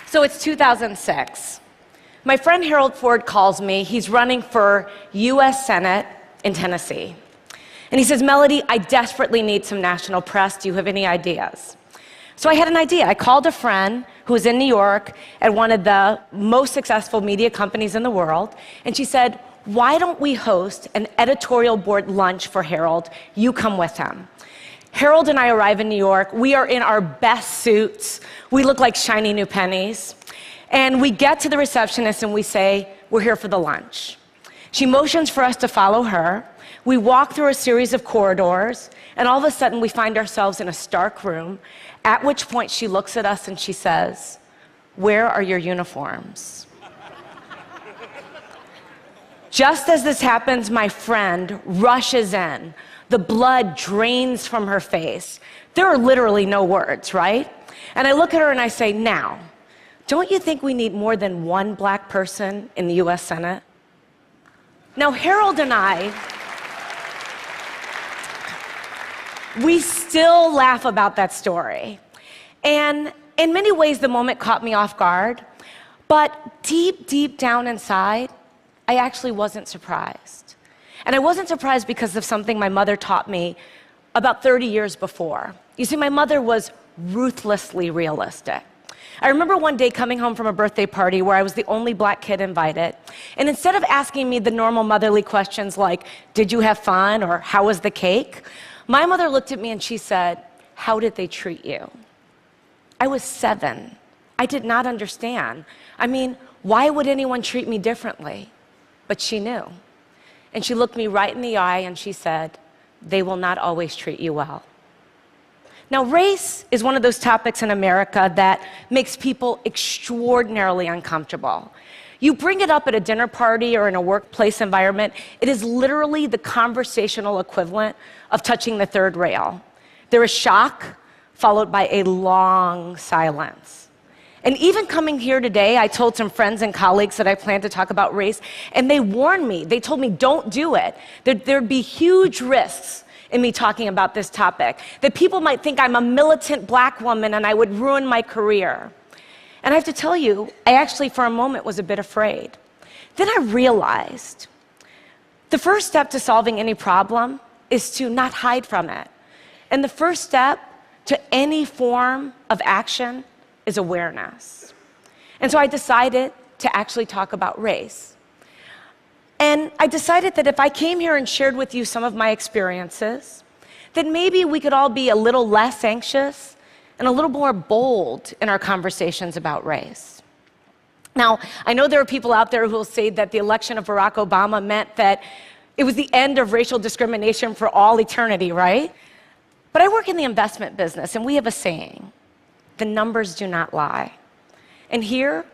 So it's 2006. My friend Harold Ford calls me. He's running for US Senate in Tennessee. And he says, Melody, I desperately need some national press. Do you have any ideas? So I had an idea. I called a friend who was in New York at one of the most successful media companies in the world. And she said, why don't we host an editorial board lunch for Harold? You come with him. Harold and I arrive in New York. We are in our best suits. We look like shiny new pennies. And we get to the receptionist and we say, we're here for the lunch. She motions for us to follow her. We walk through a series of corridors, and all of a sudden we find ourselves in a stark room, at which point she looks at us and she says, where are your uniforms? Just as this happens, my friend rushes in. The blood drains from her face. There are literally no words, right? And I look at her and I say, now, don't you think we need more than one black person in the US Senate? Now, Harold and I, we still laugh about that story. And in many ways, the moment caught me off guard. But deep, deep down inside, I actually wasn't surprised. And I wasn't surprised because of something my mother taught me about 30 years before. You see, my mother was ruthlessly realistic. I remember one day coming home from a birthday party where I was the only black kid invited. And instead of asking me the normal motherly questions like, did you have fun or how was the cake? My mother looked at me and she said, how did they treat you? I was 7. I did not understand. I mean, why would anyone treat me differently? But she knew. And she looked me right in the eye and she said, they will not always treat you well. Now, race is one of those topics in America that makes people extraordinarily uncomfortable. You bring it up at a dinner party or in a workplace environment, it is literally the conversational equivalent of touching the third rail. There is shock, followed by a long silence. And even coming here today, I told some friends and colleagues that I plan to talk about race, and they warned me. They told me, don't do it. There'd be huge risks in me talking about this topic, that people might think I'm a militant black woman and I would ruin my career. And I have to tell you, I actually for a moment was a bit afraid. Then I realized the first step to solving any problem is to not hide from it. And the first step to any form of action is awareness. And so I decided to actually talk about race. And I decided that if I came here and shared with you some of my experiences, then maybe we could all be a little less anxious and a little more bold in our conversations about race. Now, I know there are people out there who will say that the election of Barack Obama meant that it was the end of racial discrimination for all eternity, right? But I work in the investment business, and we have a saying, the numbers do not lie. And here,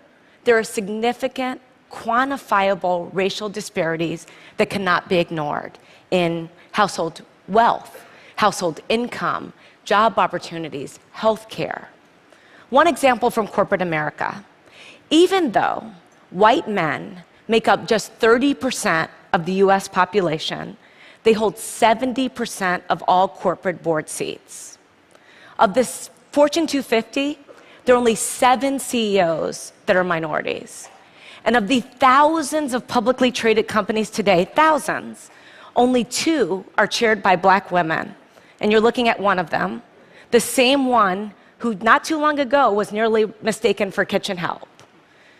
there are significant, quantifiable racial disparities that cannot be ignored in household wealth, household income, job opportunities, healthcare. One example from corporate America. Even though white men make up just 30% of the US population, they hold 70% of all corporate board seats. Of this Fortune 250, there are only 7 CEOs that are minorities. And of the thousands of publicly traded companies today, thousands, only 2 are chaired by black women. And you're looking at one of them, the same one who not too long ago was nearly mistaken for kitchen help.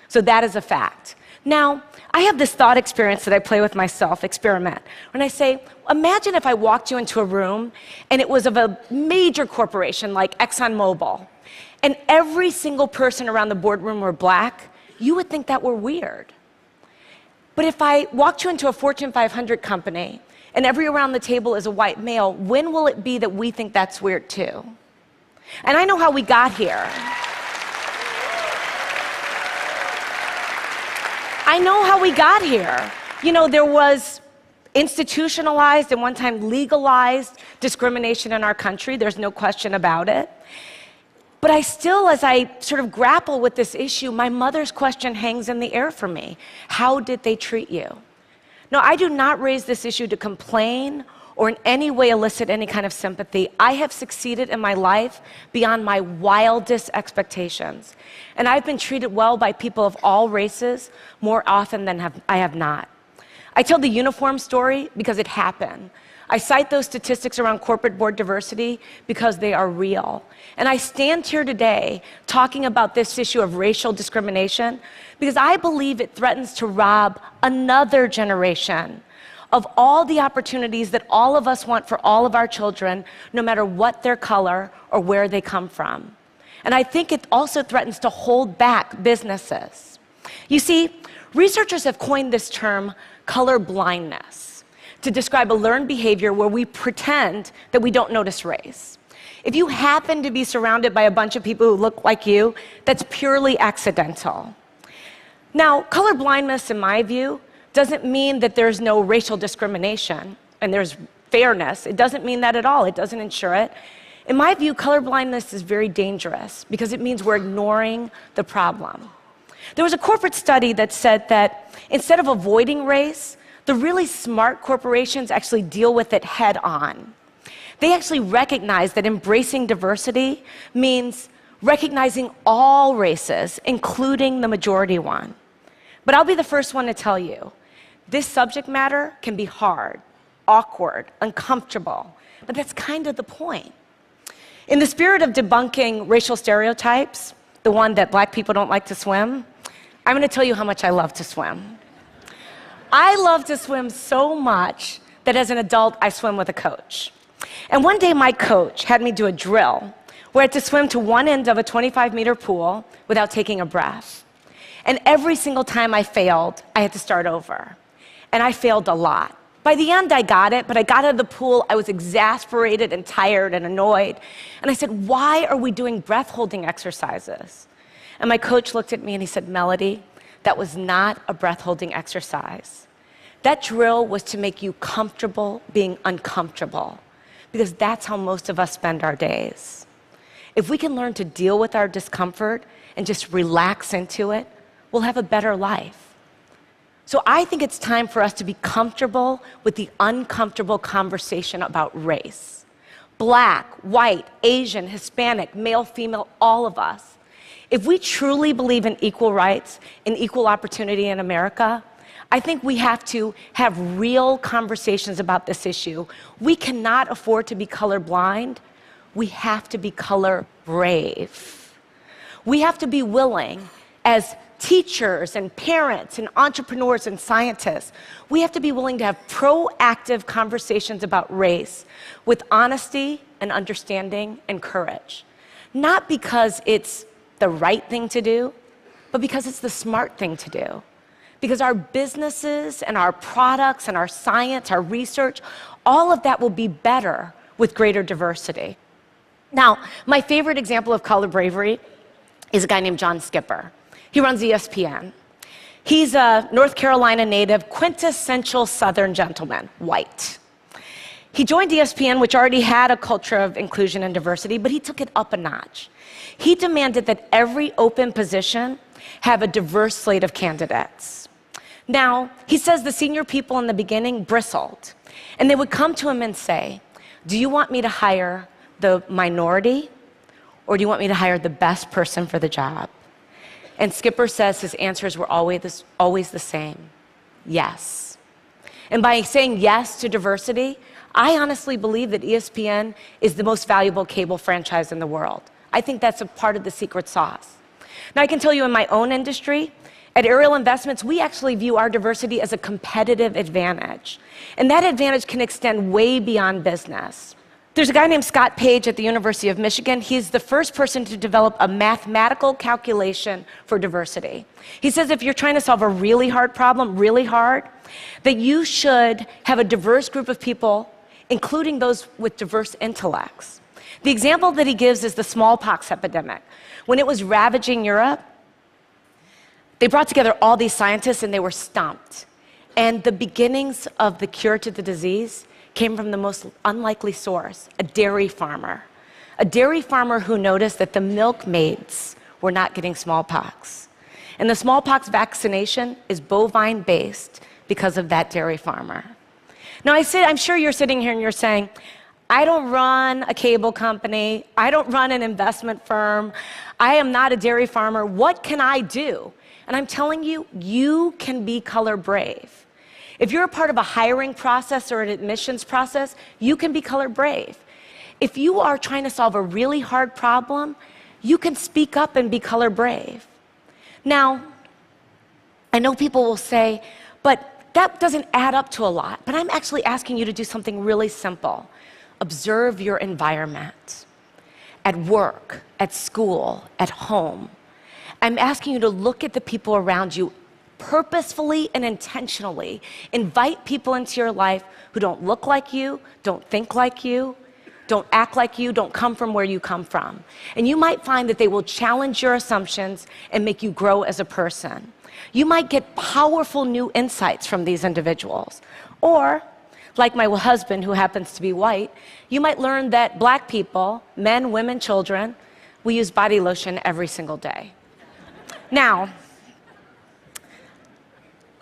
So that is a fact. Now, I have this thought experience that I play with myself, experiment. When I say, imagine if I walked you into a room and it was of a major corporation like ExxonMobil, and every single person around the boardroom were black, you would think that were weird. But if I walked you into a Fortune 500 company and every around the table is a white male, when will it be that we think that's weird too? And I know how we got here. I know how we got here. You know, there was institutionalized and one time legalized discrimination in our country. There's no question about it. But I still, as I sort of grapple with this issue, my mother's question hangs in the air for me. How did they treat you? No, I do not raise this issue to complain or in any way elicit any kind of sympathy, I have succeeded in my life beyond my wildest expectations. And I've been treated well by people of all races more often than I have not. I tell the uniform story because it happened. I cite those statistics around corporate board diversity because they are real. And I stand here today talking about this issue of racial discrimination because I believe it threatens to rob another generation of all the opportunities that all of us want for all of our children, no matter what their color or where they come from. And I think it also threatens to hold back businesses. You see, researchers have coined this term color blindness to describe a learned behavior where we pretend that we don't notice race. If you happen to be surrounded by a bunch of people who look like you, that's purely accidental. Now, color blindness, in my view, doesn't mean that there's no racial discrimination and there's fairness. It doesn't mean that at all. It doesn't ensure it. In my view, color blindness is very dangerous because it means we're ignoring the problem. There was a corporate study that said that instead of avoiding race, the really smart corporations actually deal with it head on. They actually recognize that embracing diversity means recognizing all races, including the majority one. But I'll be the first one to tell you, this subject matter can be hard, awkward, uncomfortable, but that's kind of the point. In the spirit of debunking racial stereotypes, the one that black people don't like to swim, I'm going to tell you how much I love to swim. I love to swim so much that as an adult, I swim with a coach. And one day my coach had me do a drill where I had to swim to one end of a 25-meter pool without taking a breath. And every single time I failed, I had to start over. And I failed a lot. By the end, I got it, but I got out of the pool, I was exasperated and tired and annoyed. And I said, why are we doing breath-holding exercises? And my coach looked at me and he said, Melody, that was not a breath-holding exercise. That drill was to make you comfortable being uncomfortable, because that's how most of us spend our days. If we can learn to deal with our discomfort and just relax into it, we'll have a better life. So I think it's time for us to be comfortable with the uncomfortable conversation about race. Black, white, Asian, Hispanic, male, female, all of us. If we truly believe in equal rights and equal opportunity in America, I think we have to have real conversations about this issue. We cannot afford to be colorblind. We have to be color brave. We have to be willing, as teachers and parents and entrepreneurs and scientists, we have to be willing to have proactive conversations about race with honesty and understanding and courage. Not because it's the right thing to do, but because it's the smart thing to do. Because our businesses and our products and our science, our research, all of that will be better with greater diversity. Now, my favorite example of color bravery is a guy named John Skipper. He runs ESPN. He's a North Carolina native, quintessential Southern gentleman, white. He joined ESPN, which already had a culture of inclusion and diversity, but he took it up a notch. He demanded that every open position have a diverse slate of candidates. Now, he says the senior people in the beginning bristled, and they would come to him and say, do you want me to hire the minority, or do you want me to hire the best person for the job? And Skipper says his answers were always the same, yes. And by saying yes to diversity, I honestly believe that ESPN is the most valuable cable franchise in the world. I think that's a part of the secret sauce. Now, I can tell you in my own industry, at Ariel Investments, we actually view our diversity as a competitive advantage. And that advantage can extend way beyond business. There's a guy named Scott Page at the University of Michigan. He's the first person to develop a mathematical calculation for diversity. He says if you're trying to solve a really hard problem, really hard, that you should have a diverse group of people, including those with diverse intellects. The example that he gives is the smallpox epidemic. When it was ravaging Europe, they brought together all these scientists and they were stumped. And the beginnings of the cure to the disease came from the most unlikely source, a dairy farmer. A dairy farmer who noticed that the milkmaids were not getting smallpox. And the smallpox vaccination is bovine-based because of that dairy farmer. Now, I'm sure you're sitting here and you're saying, I don't run a cable company. I don't run an investment firm. I am not a dairy farmer. What can I do? And I'm telling you, you can be color brave. If you're a part of a hiring process or an admissions process, you can be color brave. If you are trying to solve a really hard problem, you can speak up and be color brave. Now, I know people will say, but that doesn't add up to a lot. But I'm actually asking you to do something really simple. Observe your environment at work, at school, at home. I'm asking you to look at the people around you purposefully and intentionally. Invite people into your life who don't look like you, don't think like you, don't act like you, don't come from where you come from. And you might find that they will challenge your assumptions and make you grow as a person. You might get powerful new insights from these individuals. Or, like my husband, who happens to be white, you might learn that black people, men, women, children, we use body lotion every single day. Now,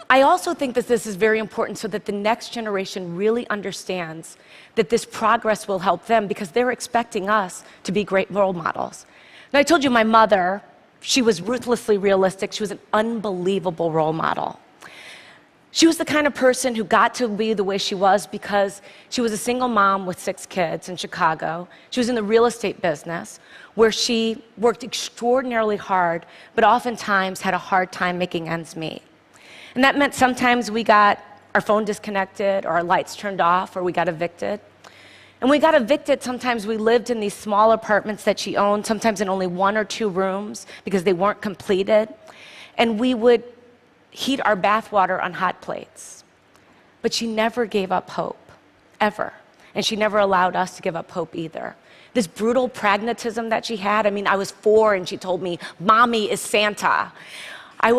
I also think that this is very important so that the next generation really understands that this progress will help them because they're expecting us to be great role models. Now, I told you my mother, she was ruthlessly realistic. She was an unbelievable role model. She was the kind of person who got to be the way she was because she was a single mom with 6 kids in Chicago. She was in the real estate business where she worked extraordinarily hard, but oftentimes had a hard time making ends meet. And that meant sometimes we got our phone disconnected or our lights turned off or we got evicted. And when we got evicted, sometimes we lived in these small apartments that she owned, sometimes in only 1 or 2 rooms because they weren't completed. And we would heat our bathwater on hot plates. But she never gave up hope, ever. And she never allowed us to give up hope either. This brutal pragmatism that she had, I was 4 and she told me, "Mommy is Santa."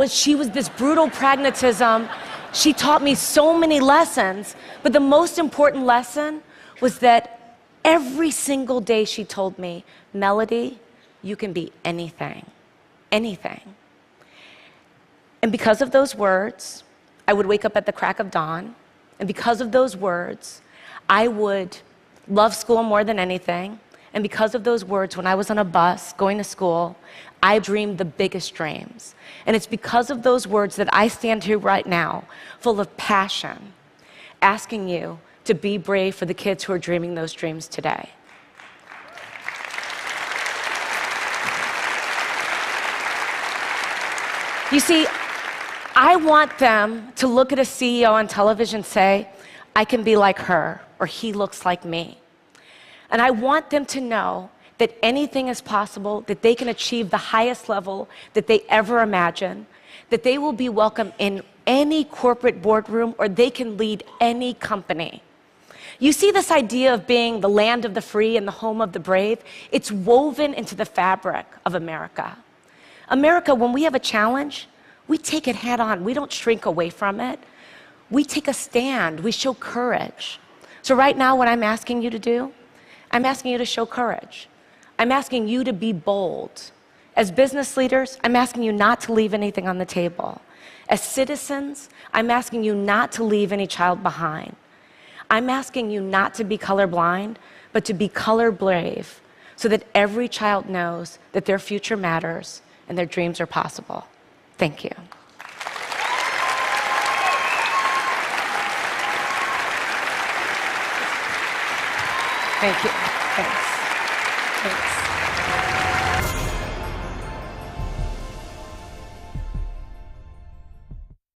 She was this brutal pragmatism. She taught me so many lessons, but the most important lesson was that every single day she told me, "Melody, you can be anything, anything." And because of those words, I would wake up at the crack of dawn. And because of those words, I would love school more than anything. And because of those words, when I was on a bus going to school, I dreamed the biggest dreams. And it's because of those words that I stand here right now, full of passion, asking you to be brave for the kids who are dreaming those dreams today. You see, I want them to look at a CEO on television and say, "I can be like her," or "He looks like me." And I want them to know that anything is possible, that they can achieve the highest level that they ever imagine, that they will be welcome in any corporate boardroom, or they can lead any company. You see this idea of being the land of the free and the home of the brave? It's woven into the fabric of America. America, when we have a challenge, we take it head on. We don't shrink away from it. We take a stand. We show courage. So right now, what I'm asking you to do, I'm asking you to show courage. I'm asking you to be bold. As business leaders, I'm asking you not to leave anything on the table. As citizens, I'm asking you not to leave any child behind. I'm asking you not to be colorblind, but to be color brave so that every child knows that their future matters and their dreams are possible. Thank you. Thank you. Thanks. Thanks.